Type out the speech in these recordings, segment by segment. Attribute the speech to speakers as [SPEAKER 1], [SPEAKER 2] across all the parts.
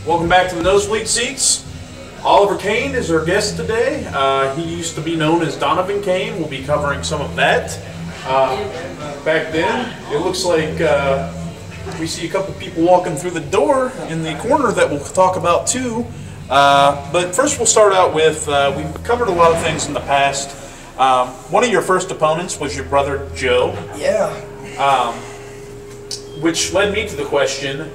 [SPEAKER 1] Welcome back to the Nosebleed Seats. Oliver Cain is our guest today. He used to be known as Donovan Cain. We'll be covering some of that. Back then, it looks like we see a couple people walking through the door in the corner that we'll talk about too. But first we'll start out with, we've covered a lot of things in the past. One of your first opponents was your brother Joe.
[SPEAKER 2] Yeah.
[SPEAKER 1] Which led me to the question,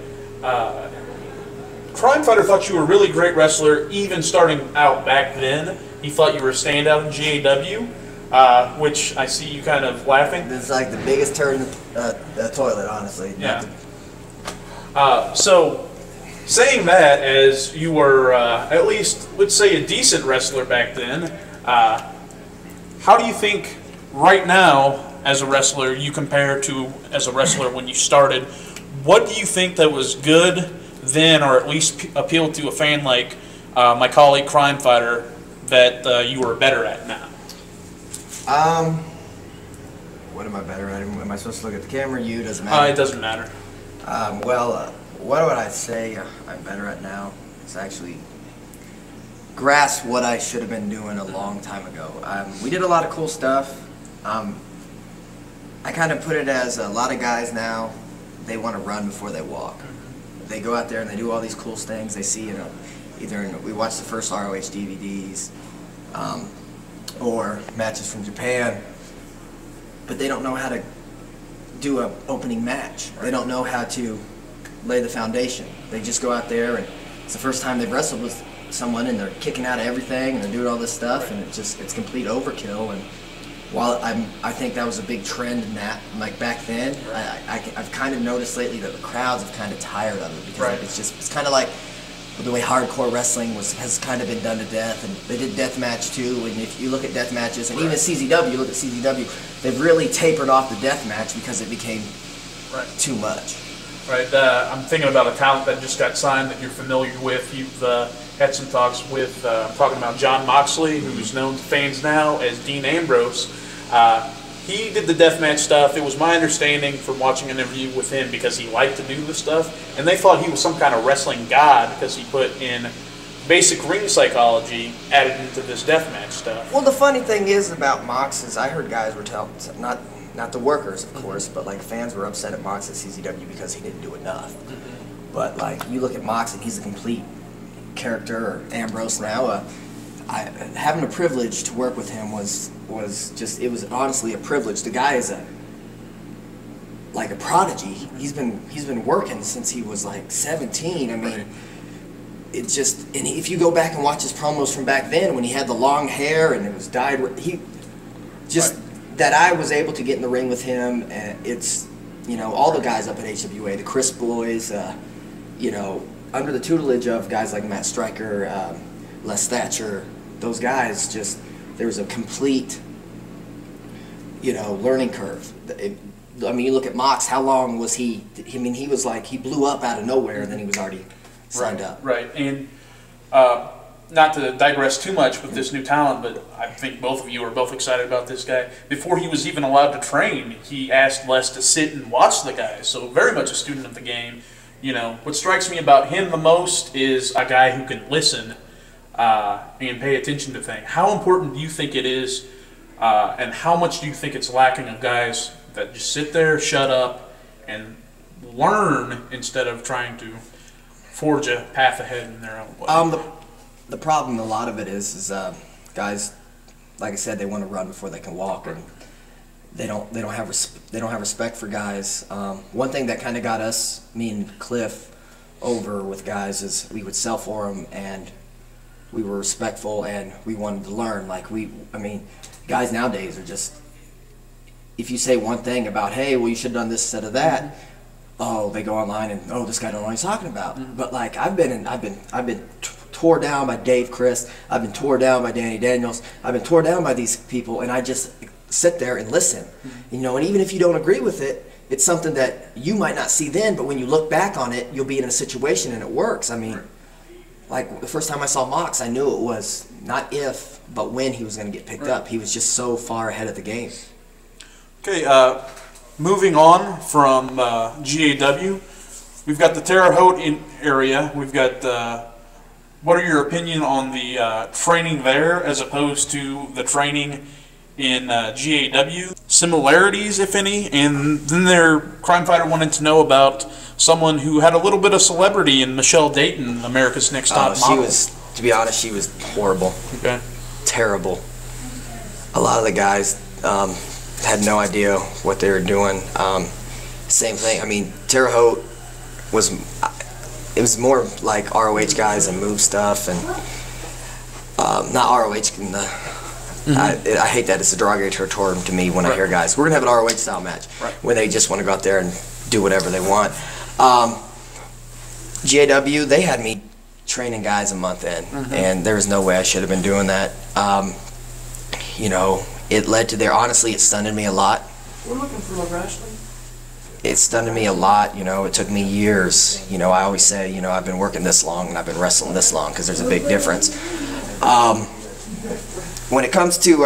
[SPEAKER 1] Crime Fighter thought you were a really great wrestler, even starting out back then. He thought you were a standout in GAW, which I see you kind of laughing.
[SPEAKER 2] This is like the biggest turd in the toilet, honestly.
[SPEAKER 1] Yeah. So, saying that, as you were at least, let's say, a decent wrestler back then, how do you think right now, as a wrestler, you compare to as a wrestler when you started? What do you think that was good then, or at least appealed to a fan like my colleague Crime Fighter, that you were better at now?
[SPEAKER 2] What am I better at? Am I supposed to look at the camera? You? Doesn't matter.
[SPEAKER 1] It doesn't matter.
[SPEAKER 2] What would I say I'm better at now? It's actually grasp what I should have been doing a long time ago. We did a lot of cool stuff. I kind of put it as a lot of guys now, they want to run before they walk. They go out there and they do all these cool things. They see, we watch the first ROH DVDs, or matches from Japan, but they don't know how to do an opening match. They don't know how to lay the foundation. They just go out there and it's the first time they've wrestled with someone and they're kicking out of everything and they're doing all this stuff, and it's complete overkill. And while I think that was a big trend in that, like back then, I've kind of noticed lately that the crowds have kind of tired of it, because it's kind of like the way hardcore wrestling has kind of been done to death, and they did death match too. And if you look at death matches, and even CZW, you look at CZW, they've really tapered off the death match because it became too much.
[SPEAKER 1] Right. I'm thinking about a talent that just got signed that you're familiar with. You've had some talks with. I'm talking about John Moxley, who's known to fans now as Dean Ambrose. He did the deathmatch stuff. It was my understanding from watching an interview with him, because he liked to do the stuff, and they thought he was some kind of wrestling god because he put in basic ring psychology added into this deathmatch stuff.
[SPEAKER 2] Well, the funny thing is about Mox is I heard guys were telling, not the workers, of course, but like fans were upset at Mox at CZW because he didn't do enough. But like you look at Mox and he's a complete character, or Ambrose now. Having the privilege to work with him was honestly a privilege. The guy is like a prodigy. He's been working since he was like 17. I mean, it's just, and if you go back and watch his promos from back then when he had the long hair and it was dyed, that I was able to get in the ring with him, and it's, all the guys up at HWA, the Chris boys, under the tutelage of guys like Matt Stryker, Les Thatcher, those guys, just, there was a complete, learning curve. I mean, you look at Mox, how long was he? I mean, he was like, he blew up out of nowhere, and then he was already signed up.
[SPEAKER 1] Right, and not to digress too much with this new talent, but I think both of you are both excited about this guy. Before he was even allowed to train, he asked Les to sit and watch the guys, so very much a student of the game. What strikes me about him the most is a guy who can listen and pay attention to things. How important do you think it is, and how much do you think it's lacking of guys that just sit there, shut up, and learn instead of trying to forge a path ahead in their own way?
[SPEAKER 2] The problem, a lot of it is guys, like I said, they want to run before they can walk, and they don't have respect for guys. One thing that kind of got us, me and Cliff, over with guys is we would sell for them, and we were respectful, and we wanted to learn. Like I mean, guys nowadays are just, if you say one thing about, hey, well, you should have done this instead of that, oh, they go online and, oh, this guy don't know what he's talking about. But like I've been tore down by Dave Chris. I've been tore down by Danny Daniels. I've been tore down by these people, and I just sit there and listen. You know, and even if you don't agree with it, it's something that you might not see then, but when you look back on it, you'll be in a situation and it works. I mean, like the first time I saw Mox, I knew it was not if, but when he was going to get picked up. He was just so far ahead of the game.
[SPEAKER 1] Okay, moving on from GAW, we've got the Terre Haute area. We've got, what are your opinion on the training there as opposed to the training in GAW? Similarities, if any? And then their crime fighter wanted to know about someone who had a little bit of celebrity in Michelle Dayton, America's Next Top Model.
[SPEAKER 2] She was, to be honest, she was horrible. Okay. Terrible. A lot of the guys had no idea what they were doing. Same thing. I mean, Terre Haute was, it was more like ROH guys and move stuff, and not ROH in the, I hate that. It's a derogatory term to me when I hear guys, we're going to have an ROH style match, when they just want to go out there and do whatever they want. GAW, they had me training guys a month in, and there was no way I should have been doing that. You know, it led to there, honestly, it stunned me a lot.
[SPEAKER 1] We're looking for a wrestling.
[SPEAKER 2] It stunned me a lot, you know, it took me years. You know, I always say, you know, I've been working this long and I've been wrestling this long, because there's a big difference. When it comes to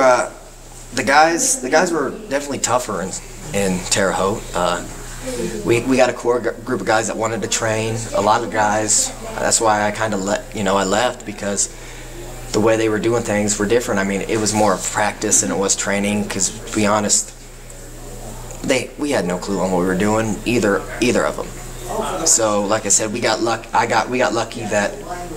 [SPEAKER 2] the guys were definitely tougher in Terre Haute. We got a core group of guys that wanted to train. A lot of guys, that's why I kind of I left, because the way they were doing things were different. I mean, it was more of practice than it was training, because to be honest, we had no clue on what we were doing, either of them. So like I said, we got lucky that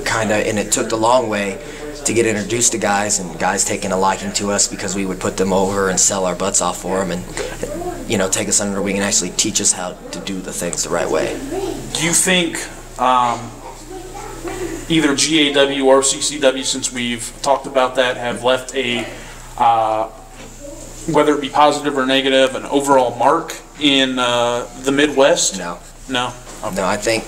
[SPEAKER 2] kind of, and it took the long way to get introduced to guys, and guys taking a liking to us because we would put them over and sell our butts off for them, and you know, take us under the wing and actually teach us how to do the things the right way.
[SPEAKER 1] Do you think either GAW or CCW, since we've talked about that, have left a whether it be positive or negative, an overall mark in the Midwest?
[SPEAKER 2] No.
[SPEAKER 1] No? Okay.
[SPEAKER 2] No, I think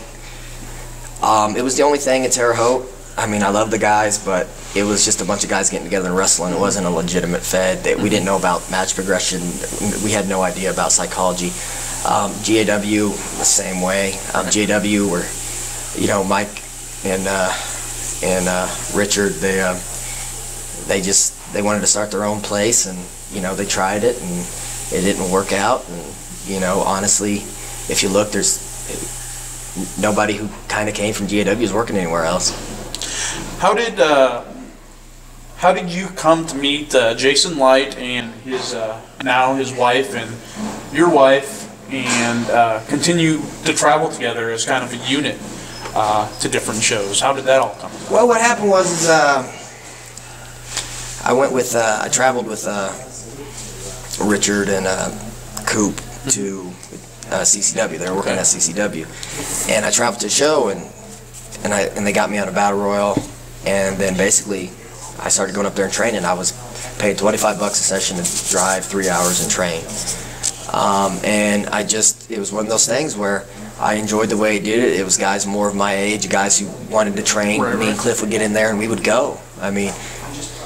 [SPEAKER 2] it was the only thing at Terre Haute. I mean, I love the guys, but it was just a bunch of guys getting together and wrestling. It wasn't a legitimate fed. We didn't know about match progression. We had no idea about psychology. GAW, the same way. GAW were, you know, Mike and Richard, they wanted to start their own place, and you know, they tried it and it didn't work out. And you know, honestly, if you look, there's nobody who kind of came from GAW is working anywhere else.
[SPEAKER 1] How did you come to meet Jason Light and his now his wife and your wife, and continue to travel together as kind of a unit to different shows? How did that all come about?
[SPEAKER 2] Well, what happened was I traveled with Richard and Coop to CCW. They were working at CCW, and I traveled to a show, and they got me on a battle royal, and then basically I started going up there and training. I was paid $25 a session to drive 3 hours and train, and it was one of those things where I enjoyed the way he did it. It was guys more of my age, guys who wanted to train. Me and Cliff would get in there and we would go. I mean,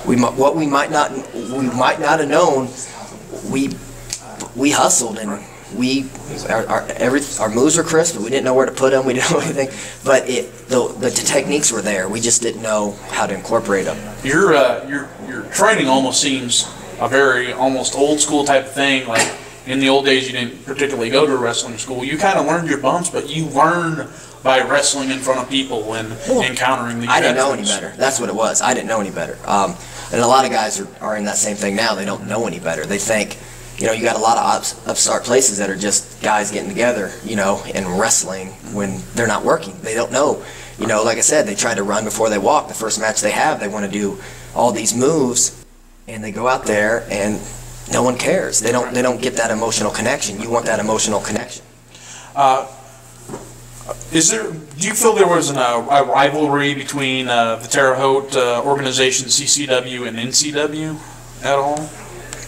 [SPEAKER 2] we might not have known, we hustled, and our moves were crisp, but we didn't know where to put them. We didn't know anything, but the techniques were there. We just didn't know how to incorporate them.
[SPEAKER 1] Your training almost seems a very almost old school type of thing. Like in the old days, you didn't particularly go to a wrestling school. You kind of learned your bumps, but you learn by wrestling in front of people and encountering these.
[SPEAKER 2] I didn't know any better. That's what it was. I didn't know any better. And a lot of guys are in that same thing now. They don't know any better. They think, you know, you got a lot of upstart places that are just guys getting together, you know, and wrestling when they're not working. They don't know. You know, like I said, they try to run before they walk. The first match they have, they want to do all these moves, and they go out there and no one cares. They don't get that emotional connection. You want that emotional connection.
[SPEAKER 1] Do you feel there was a rivalry between the Terre Haute organization CCW and NCW at all?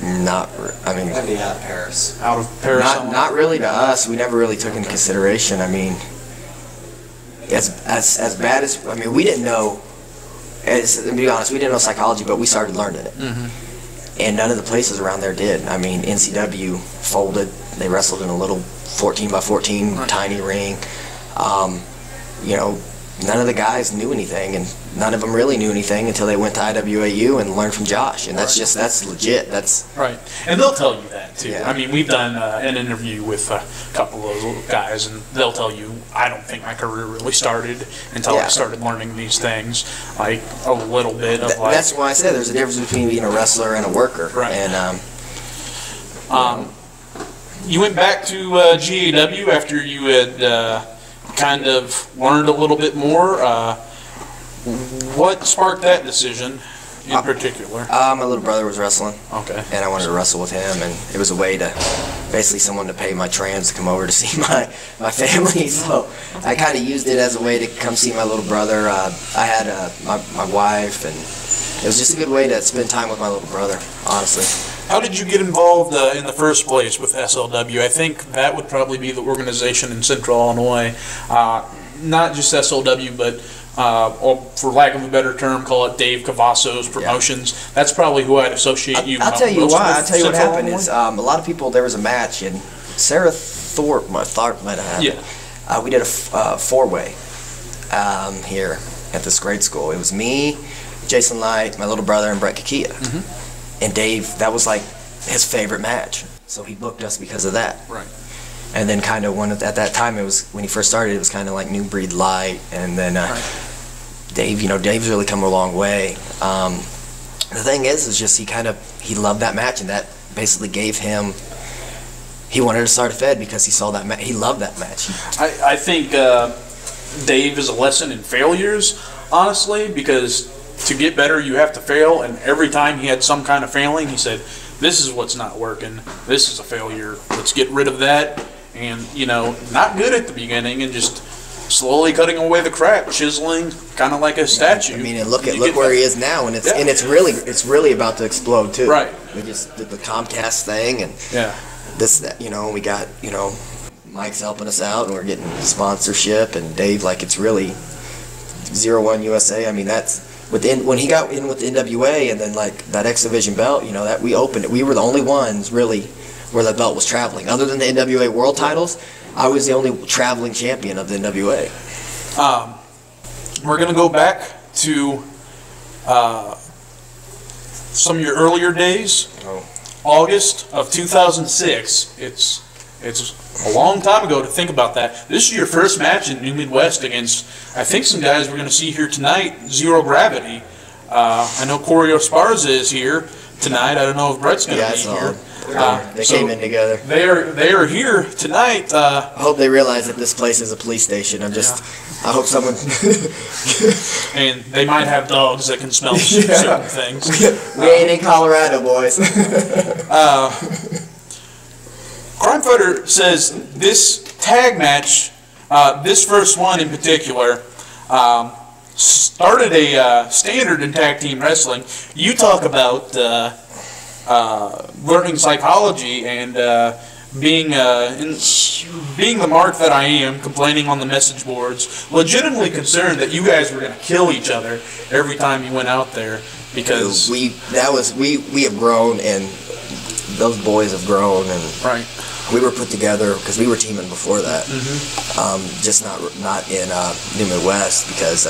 [SPEAKER 2] I mean,
[SPEAKER 3] Maybe out of Paris.
[SPEAKER 1] Out of Paris?
[SPEAKER 2] Not really to us. We never really took into consideration. I mean, as bad as, I mean, we didn't know, to be honest, we didn't know psychology, but we started learning it. And none of the places around there did. I mean, NCW folded. They wrestled in a little 14 by 14 tiny ring. You know, none of the guys knew anything, and none of them really knew anything until they went to IWAU and learned from Josh. And that's legit. That's
[SPEAKER 1] right. And they'll tell you that too.
[SPEAKER 2] Yeah.
[SPEAKER 1] I mean, we've done an interview with a couple of those guys, and they'll tell you, I don't think my career really started until I started learning these things, like a little bit of like.
[SPEAKER 2] That's why I said there's a difference between being a wrestler and a worker.
[SPEAKER 1] Right.
[SPEAKER 2] And
[SPEAKER 1] you went back to GAW after you had kind of learned a little bit more. What sparked that decision in particular?
[SPEAKER 2] my little brother was wrestling.
[SPEAKER 1] Okay.
[SPEAKER 2] And I wanted to wrestle with him, and it was a way to, basically someone to pay my trans to come over to see my family. So I kind of used it as a way to come see my little brother. I had my wife, and it was just a good way to spend time with my little brother, honestly.
[SPEAKER 1] How did you get involved in the first place with SLW? I think that would probably be the organization in Central Illinois, not just SLW, but for lack of a better term, call it Dave Cavasso's Promotions. Yeah. That's probably who I'd associate you.
[SPEAKER 2] I'll tell you why. I'll tell you what happened
[SPEAKER 1] Illinois?
[SPEAKER 2] is a lot of people. There was a match, and Sarah Thorpe might have.
[SPEAKER 1] Yeah.
[SPEAKER 2] We did a four-way here at this grade school. It was me, Jason Light, my little brother, and Brett Kakia. And Dave, that was like his favorite match, so he booked us because of that.
[SPEAKER 1] Right.
[SPEAKER 2] And then kind of at that time, it was when he first started, it was kind of like New Breed Light, and then Dave, Dave's really come a long way. The thing is just he loved that match, and that basically gave him. He wanted to start a Fed because he saw that match. He loved that match.
[SPEAKER 1] I think Dave is a lesson in failures, honestly, because to get better, you have to fail, and every time he had some kind of failing, he said, this is what's not working, this is a failure, let's get rid of that, and, not good at the beginning, and just slowly cutting away the crap, chiseling, kind of like a statue.
[SPEAKER 2] I mean, and look where he is now, and it's really about to explode, too.
[SPEAKER 1] Right.
[SPEAKER 2] We just did the Comcast thing, and we got, Mike's helping us out, and we're getting sponsorship, and Dave, it's really 01 USA, I mean, that's... when he got in with the NWA and then that X Division belt, that we opened it. We were the only ones really where the belt was traveling. Other than the NWA World titles, I was the only traveling champion of the NWA.
[SPEAKER 1] We're going to go back to some of your earlier days. August of 2006. It's a long time ago to think about that. This is your first match in New Midwest against, I think, some guys we're going to see here tonight, Zero Gravity. I know Corey Esparza is here tonight. I don't know if Brett's going to be here.
[SPEAKER 2] They came in together.
[SPEAKER 1] They are here tonight.
[SPEAKER 2] I hope they realize that this place is a police station. I hope someone...
[SPEAKER 1] And they might have dogs that can smell certain things.
[SPEAKER 2] We ain't in Colorado, boys.
[SPEAKER 1] Crime Fighter says this tag match, this first one in particular, started a standard in tag team wrestling. You talk about learning psychology and being the mark that I am, complaining on the message boards, legitimately concerned that you guys were going to kill each other every time you went out there, because
[SPEAKER 2] we have grown, and those boys have grown, and we were put together because we were teaming before that. Just not in New Midwest, because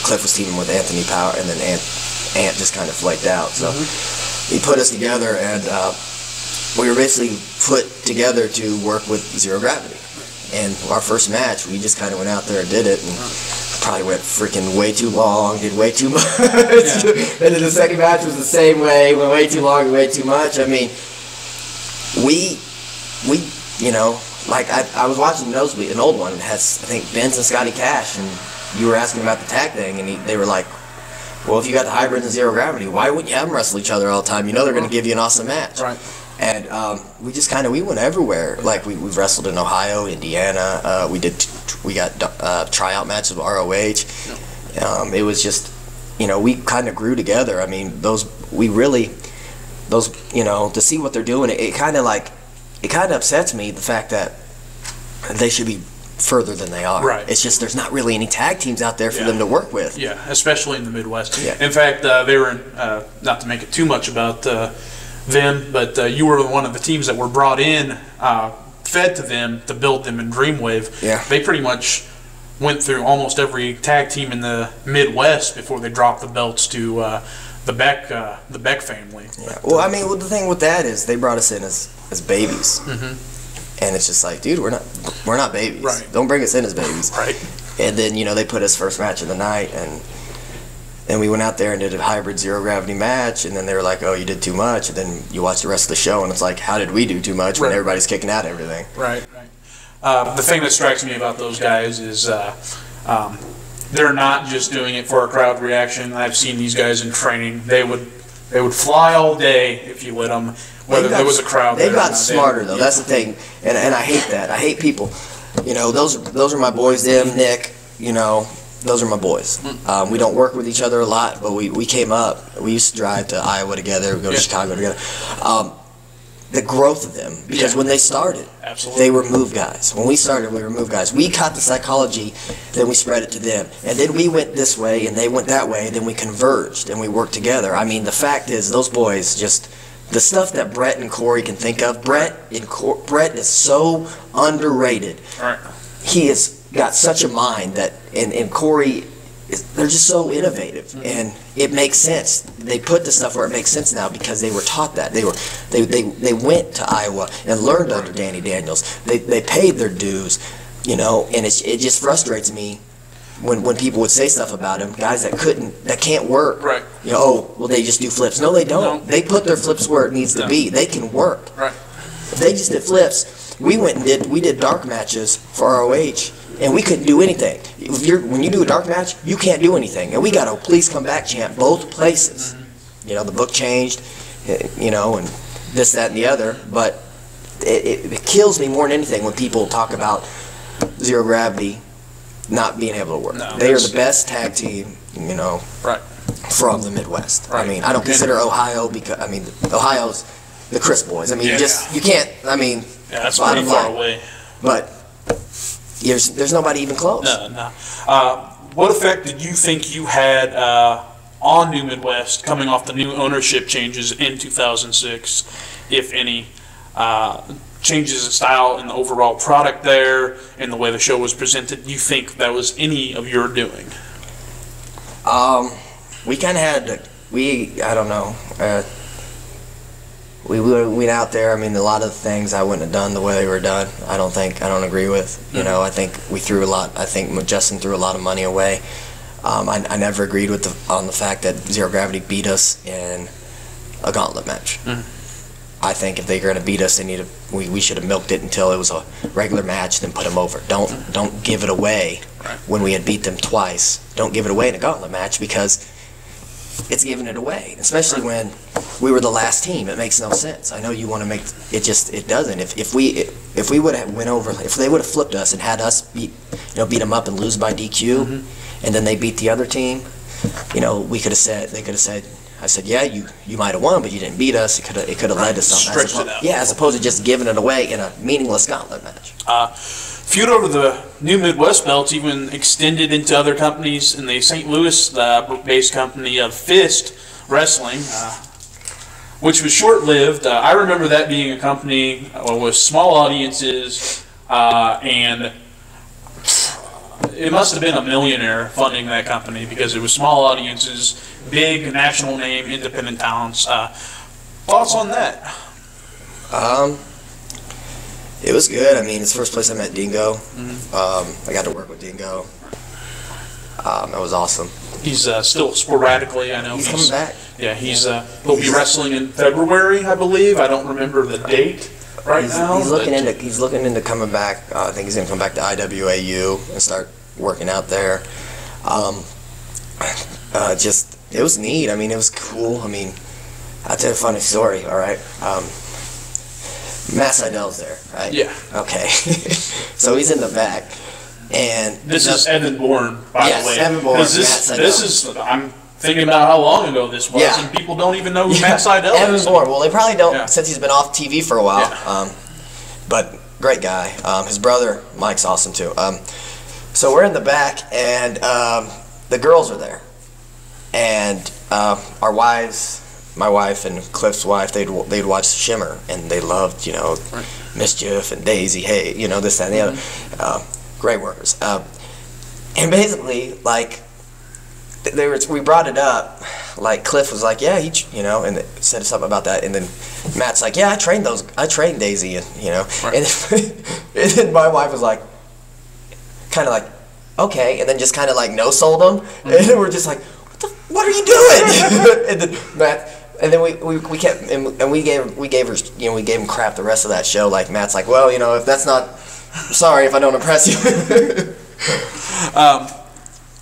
[SPEAKER 2] Cliff was teaming with Anthony Power, and then Ant just kind of flaked out. So he put us together, and we were basically put together to work with Zero Gravity. And our first match, we just kind of went out there and did it, and probably went freaking way too long, did way too much. And then the second match was the same way, went way too long, way too much. I mean, we I was watching Nosebleed, an old one, it has, I think, Benz and Scotty Cash, and you were asking about the tag thing, and they were like, well, if you got the Hybrids and Zero Gravity, why wouldn't you have them wrestle each other all the time? You know they're going to give you an awesome match.
[SPEAKER 1] Right.
[SPEAKER 2] And we just we went everywhere. We've wrestled in Ohio, Indiana. We got tryout matches with ROH. It was just, we kind of grew together. I mean, those, you know, to see what they're doing, it kind of upsets me, the fact that they should be further than they are.
[SPEAKER 1] Right.
[SPEAKER 2] It's just there's not really any tag teams out there for them to work with.
[SPEAKER 1] Yeah, especially in the Midwest.
[SPEAKER 2] Yeah.
[SPEAKER 1] In fact, they were in, not to make it too much about them, but you were one of the teams that were brought in, fed to them to build them in Dreamwave.
[SPEAKER 2] Yeah.
[SPEAKER 1] They pretty much went through almost every tag team in the Midwest before they dropped the belts to the Beck family.
[SPEAKER 2] Yeah. Well, I mean, the thing with that is they brought us in as babies, and it's just like, dude, we're not babies.
[SPEAKER 1] Right.
[SPEAKER 2] Don't bring us in as babies.
[SPEAKER 1] Right.
[SPEAKER 2] And then, you know, they put us first match of the night, and then we went out there and did a hybrid zero gravity match, and then they were like, oh, you did too much, and then you watch the rest of the show, and it's like, how did we do too much when everybody's kicking out everything?
[SPEAKER 1] Right. The thing that strikes me about those guys is they're not just doing it for a crowd reaction. I've seen these guys in training. They would fly all day if you let them, whether there was a crowd.
[SPEAKER 2] They've gotten smarter, though. That's the thing, and I hate that. I hate people. You know, those are my boys. Them, Nick. You know, those are my boys. We don't work with each other a lot, but we came up. We used to drive to Iowa together, go to Chicago together. The growth of them, because when they started, they were move guys. When we started, we were move guys. We caught the psychology, then we spread it to them. And then we went this way, and they went that way, and then we converged, and we worked together. I mean, the fact is, those boys just, the stuff that Brett and Corey can think of, Brett is so underrated.
[SPEAKER 1] Right.
[SPEAKER 2] He has got such a mind that, and Corey, they're just so innovative, and it makes sense. They put the stuff where it makes sense now because they were taught that. They went to Iowa and learned under Danny Daniels. They paid their dues, you know, and it just frustrates me when people would say stuff about him, guys that can't work.
[SPEAKER 1] Right.
[SPEAKER 2] You know, oh, well, they just do flips. No, they don't. No. They put their flips where it needs to be. They can work.
[SPEAKER 1] Right.
[SPEAKER 2] If they just did flips, we did dark matches for ROH. And we couldn't do anything. When you do a dark match, you can't do anything. And we got a please come back chant both places. You know, the book changed, you know, and this, that, and the other. But it kills me more than anything when people talk about zero gravity not being able to work. No, they are the best tag team, you know, from the Midwest. Right. I mean, I don't consider Ohio because, I mean, Ohio's the Chris boys. I mean, you can't, I mean,
[SPEAKER 1] that's pretty far away.
[SPEAKER 2] But there's nobody even close.
[SPEAKER 1] No. What effect did you think you had on New Midwest coming off the new ownership changes in 2006, if any? Changes in style and the overall product there and the way the show was presented. Do you think that was any of your doing?
[SPEAKER 2] We kind of had I don't know. We went out there. I mean, a lot of things I wouldn't have done the way they were done. I don't agree with. You know, I think we threw a lot. I think Justin threw a lot of money away. I never agreed with on the fact that Zero Gravity beat us in a gauntlet match. I think if they're going to beat us, we should have milked it until it was a regular match, then put them over. Don't give it away when we had beat them twice. Don't give it away in a gauntlet match because it's giving it away, especially when we were the last team. It makes no sense. I know you want to make it, it doesn't. If we would have went over, if they would have flipped us and had us beat them up and lose by DQ, and then they beat the other team, you know, they could have said, I said, yeah, you might have won, but you didn't beat us. It could have led to something. As opposed to just giving it away in a meaningless gauntlet match.
[SPEAKER 1] Feud over the New Midwest belts even extended into other companies in the St. Louis-based company of Fist Wrestling, which was short-lived. I remember that being a company with small audiences, and it must have been a millionaire funding that company because it was small audiences, big national name, independent talents. Thoughts on that?
[SPEAKER 2] It was good. I mean, it's the first place I met Dingo. I got to work with Dingo. That was awesome.
[SPEAKER 1] He's still sporadically, I know.
[SPEAKER 2] He's coming back.
[SPEAKER 1] Yeah, he'll be wrestling in February, I believe. I don't remember the date now.
[SPEAKER 2] He's looking into coming back. I think he's going to come back to IWAU and start working out there. It was neat. I mean, it was cool. I mean, I'll tell you a funny story, all right? Matt Seidel's there, right?
[SPEAKER 1] Yeah.
[SPEAKER 2] Okay. So he's in the back. And
[SPEAKER 1] this is Evan Bourne, by the way.
[SPEAKER 2] Yes, Evan Bourne,
[SPEAKER 1] this is, I'm thinking about how long ago this was,
[SPEAKER 2] Yeah.
[SPEAKER 1] and people don't even know who Matt Sydal
[SPEAKER 2] Evan
[SPEAKER 1] is.
[SPEAKER 2] Bourne. Well, they probably don't
[SPEAKER 1] Yeah.
[SPEAKER 2] since he's been off TV for a while.
[SPEAKER 1] Yeah.
[SPEAKER 2] But great guy. His brother Mike's awesome too. So we're in the back, and the girls are there, and our wives, my wife and Cliff's wife, they'd watch Shimmer, and they loved, you know,
[SPEAKER 1] Right.
[SPEAKER 2] Mischief and Daisy, hey, you know, this, that, and the other. Great workers. And basically, like, we brought it up. Like, Cliff was like, yeah, you know, and said something about that. And then Matt's like, yeah, I trained Daisy, and, you know.
[SPEAKER 1] Right.
[SPEAKER 2] And then my wife was like, kind of like, okay. And then just kind of like no-sold him. And then we're just like, what are you doing? And then Matt... And then we kept, and we gave her, you know, we gave him crap the rest of that show. Like, Matt's like, well, you know, if that's not, I'm sorry if I don't impress you.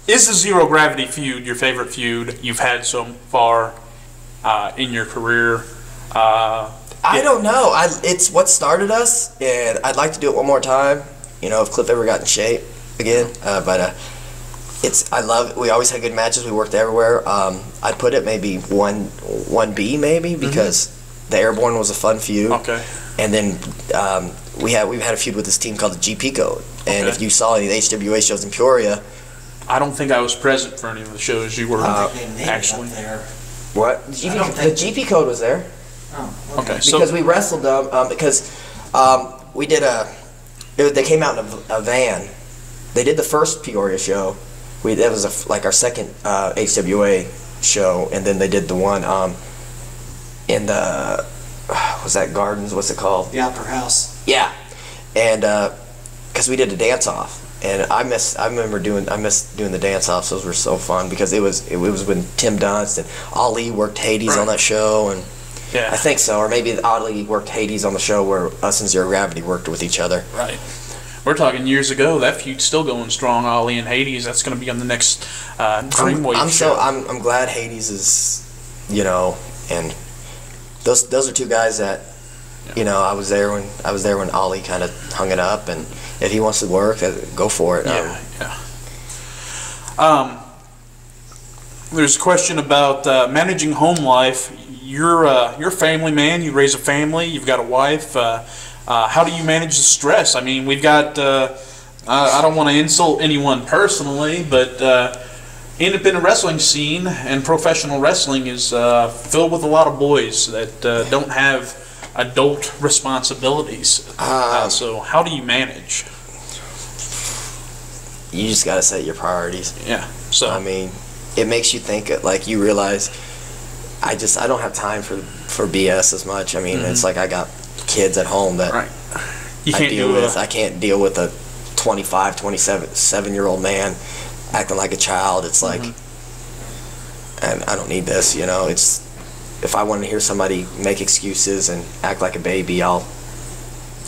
[SPEAKER 1] Is the Zero Gravity feud your favorite feud you've had so far in your career?
[SPEAKER 2] I don't know. It's what started us, and I'd like to do it one more time. You know, if Cliff ever got in shape again. I love it. We always had good matches. We worked everywhere. I'd put it maybe 1B maybe, because the Airborne was a fun feud.
[SPEAKER 1] Okay.
[SPEAKER 2] And then we've had a feud with this team called the GP Code. And
[SPEAKER 1] Okay.
[SPEAKER 2] if you saw any of the HWA shows in Peoria,
[SPEAKER 1] I don't think I was present for any of the shows you were actually.
[SPEAKER 2] what? The GP Code was there.
[SPEAKER 3] Oh,
[SPEAKER 1] Okay, so
[SPEAKER 2] Because we wrestled them, because we did they came out in a van. They did the first Peoria show. That was like our second HWA show, and then they did the one in the was that Gardens? What's it called?
[SPEAKER 3] The Opera House.
[SPEAKER 2] Yeah, and because we did a dance off, and I miss doing the dance offs. Those were so fun because it was when Tim Dunst and Ali worked Hades on that show, and
[SPEAKER 1] yeah,
[SPEAKER 2] I think so, or maybe Ali worked Hades on the show where us and Zero Gravity worked with each other.
[SPEAKER 1] right. We're talking years ago. That feud's still going strong. Ali and Hades. That's going to be on the next Dreamwave show.
[SPEAKER 2] I'm glad Hades is, you know, and those are two guys that, you know, I was there when Ali kind of hung it up, and if he wants to work, go for it.
[SPEAKER 1] Yeah. There's a question about managing home life. You're a family man. You raise a family. You've got a wife. How do you manage the stress? I mean, we've got, I don't want to insult anyone personally, but independent wrestling scene and professional wrestling is filled with a lot of boys that don't have adult responsibilities. So how do you manage?
[SPEAKER 2] You just gotta set your priorities.
[SPEAKER 1] Yeah. So
[SPEAKER 2] I mean, it makes you think. Like, you realize, I don't have time for BS as much. I mean, it's like I got kids at home that
[SPEAKER 1] right. You
[SPEAKER 2] I
[SPEAKER 1] can't
[SPEAKER 2] deal with. I can't deal with a 25, 27-year-old man acting like a child. It's like, and I don't need this, you know. It's, if I want to hear somebody make excuses and act like a baby, I'll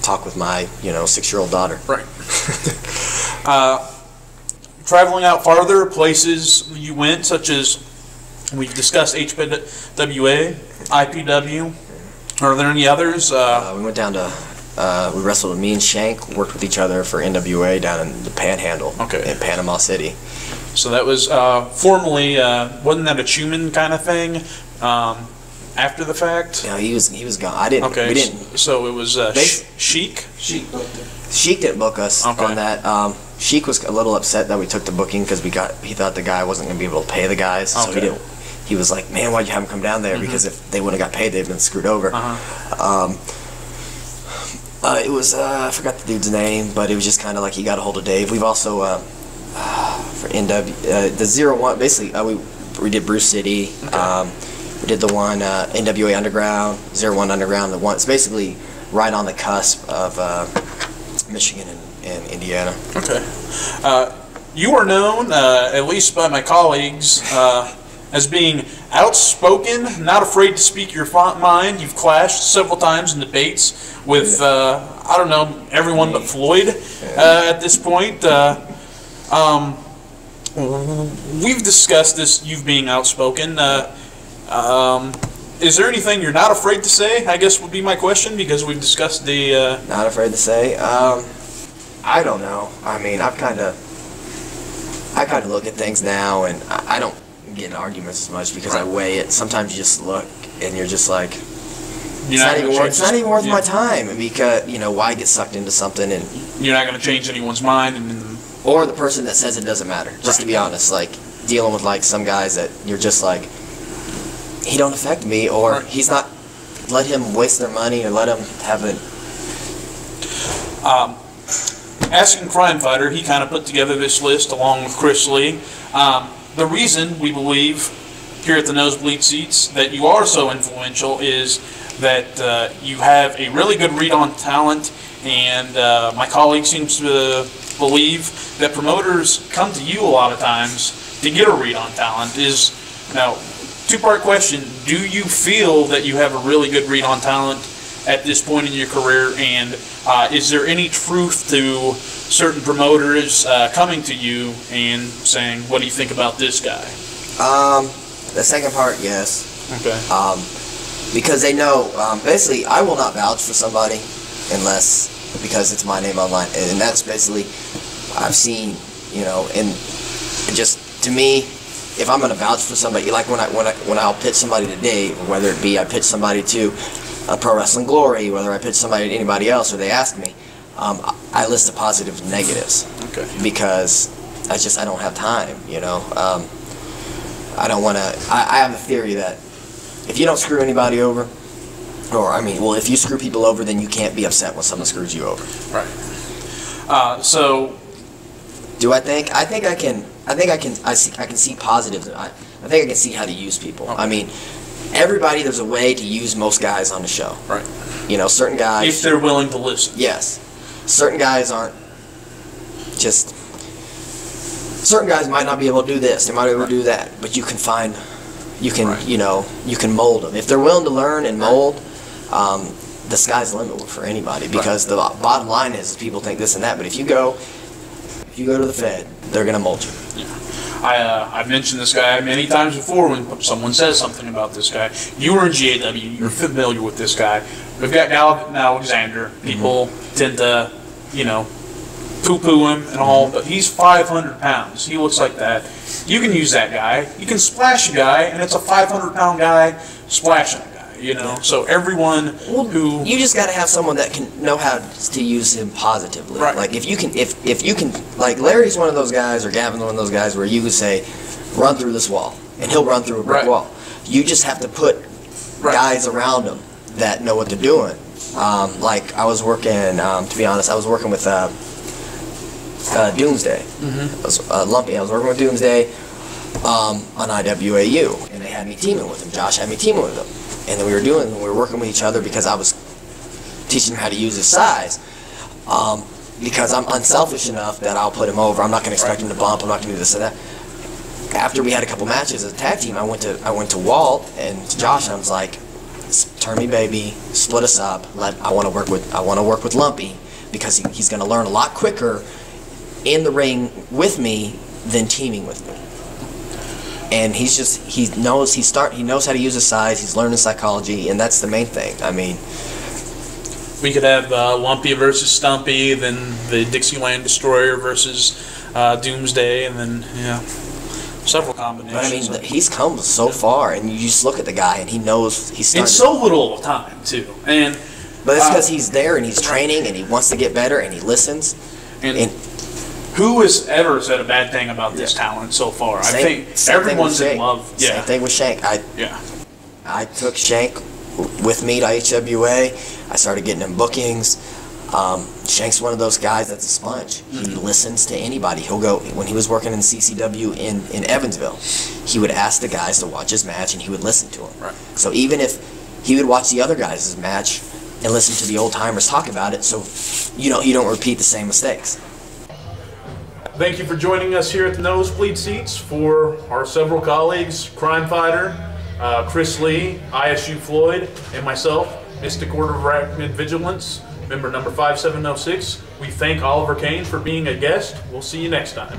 [SPEAKER 2] talk with my, you know, 6-year-old daughter.
[SPEAKER 1] Right. Traveling out farther, places you went, such as we've discussed HWA, IPW. Are there any others?
[SPEAKER 2] We went down to, we wrestled with me and Shank, worked with each other for NWA down in the Panhandle in Panama City.
[SPEAKER 1] So that was formerly, wasn't that a Chuman kind of thing after the fact?
[SPEAKER 2] You know, he was gone. I didn't.
[SPEAKER 1] Okay.
[SPEAKER 2] We didn't.
[SPEAKER 1] So it was Sheik?
[SPEAKER 3] Sheik booked it.
[SPEAKER 2] Sheik didn't book us on that. Sheik was a little upset that we took the booking because he thought the guy wasn't going to be able to pay the guys, so he didn't. He was like, man, why'd you have him come down there? Because if they wouldn't have got paid, they'd been screwed over. It was, I forgot the dude's name, but it was just kind of like he got a hold of Dave. We've also, for NW, the 01, basically, we did Bruce City. We did the one, NWA Underground, 01 Underground. It's basically right on the cusp of Michigan and Indiana.
[SPEAKER 1] Okay. You are known, at least by my colleagues, as being outspoken, not afraid to speak your mind. You've clashed several times in debates with, I don't know, everyone but Floyd at this point. We've discussed this, you being outspoken. Is there anything you're not afraid to say, I guess would be my question, because we've discussed the...
[SPEAKER 2] Not afraid to say? I don't know. I mean, I kind of look at things now, and I don't get in arguments as much because I weigh it. Sometimes you just look and you're just like,
[SPEAKER 1] It's
[SPEAKER 2] not even worth my time, because why get sucked into something and
[SPEAKER 1] you're not going to change anyone's mind,
[SPEAKER 2] or the person that says it doesn't matter. Just to be honest, like dealing with like some guys that you're just like, he don't affect me, or he's not. Let him waste their money, or let him have it.
[SPEAKER 1] Asking Crime Fighter, he kind of put together this list along with Chris Lee. The reason we believe here at the Nosebleed Seats that you are so influential is that you have a really good read on talent, and my colleague seems to believe that promoters come to you a lot of times to get a read on talent. Now, two-part question: do you feel that you have a really good read on talent at this point in your career, and is there any truth to certain promoters coming to you and saying, "What do you think about this guy?"
[SPEAKER 2] The second part, yes.
[SPEAKER 1] Okay.
[SPEAKER 2] Because they know, basically, I will not vouch for somebody because it's my name online, and that's basically, I've seen, and just to me, if I'm going to vouch for somebody, like when I'll pitch somebody today, whether it be I pitch somebody to Pro Wrestling Glory, whether I pitch somebody to anybody else, or they ask me, I list the positives and negatives.
[SPEAKER 1] Okay.
[SPEAKER 2] Because I don't have time, I don't want to. I have a theory that if you don't screw anybody over, if you screw people over, then you can't be upset when someone screws you over.
[SPEAKER 1] Right. So,
[SPEAKER 2] do I think? I think I can. I can see positives. I think I can see how to use people. Okay. I mean, everybody. There's a way to use most guys on the show.
[SPEAKER 1] Right.
[SPEAKER 2] Certain guys.
[SPEAKER 1] If they're willing to listen.
[SPEAKER 2] Yes. Certain guys aren't. Certain guys might not be able to do this. They might be able to do that. But you can find. You can mold them if they're willing to learn and mold. The sky's the limit for anybody, because the bottom line is people think this and that. But if you go to the Fed, they're gonna mold you.
[SPEAKER 1] Yeah. I've mentioned this guy many times before when someone says something about this guy. You were in GAW. You're familiar with this guy. We've got Alexander. People tend to, poo-poo him and all, but he's 500 pounds. He looks like that. You can use that guy. You can splash a guy, and it's a 500-pound guy splashing a guy. So everyone who
[SPEAKER 2] you just got to have someone that can know how to use him positively.
[SPEAKER 1] Right.
[SPEAKER 2] Like if you can, like Larry's one of those guys, or Gavin's one of those guys where you could say, run through this wall, and he'll run through a brick wall. You just have to put guys around him that know what they're doing. Like I was working, to be honest, I was working with Doomsday. I was Lumpy. I was working with Doomsday on IWAU, and they had me teaming with him. Josh had me teaming with him. And then we were working with each other because I was teaching him how to use his size. Because I'm unselfish enough that I'll put him over. I'm not going to expect him to bump. I'm not going to do this and that. After we had a couple matches as a tag team, I went to Walt and to Josh, and I was like, "Turn me, baby. Split us up. I want to work with Lumpy, because he's going to learn a lot quicker in the ring with me than teaming with me." And he knows how to use his size. He's learning psychology, and that's the main thing. I mean,
[SPEAKER 1] we could have Lumpy versus Stumpy, then the Dixieland Destroyer versus Doomsday, and then several combinations.
[SPEAKER 2] But I mean, he's come so far, and you just look at the guy, and he knows he's starting.
[SPEAKER 1] In so little time too,
[SPEAKER 2] but it's because he's there and he's training and he wants to get better and he listens.
[SPEAKER 1] And who has ever said a bad thing about this talent so far? I think everyone's in love. Yeah.
[SPEAKER 2] Same thing with Shank. I took Shank with me to HWA. I started getting him bookings. Shank's one of those guys that's a sponge. He listens to anybody. He'll go, when he was working in CCW in Evansville, he would ask the guys to watch his match and he would listen to them.
[SPEAKER 1] Right.
[SPEAKER 2] So even if he would watch the other guys' match and listen to the old timers talk about it, so you don't repeat the same mistakes.
[SPEAKER 1] Thank you for joining us here at the Nosebleed Seats. For our several colleagues, Crime Fighter, Chris Lee, ISU Floyd, and myself, Mystic Order of Arachnid Vigilance, member number 5706. We thank Oliver Cain for being a guest. We'll see you next time.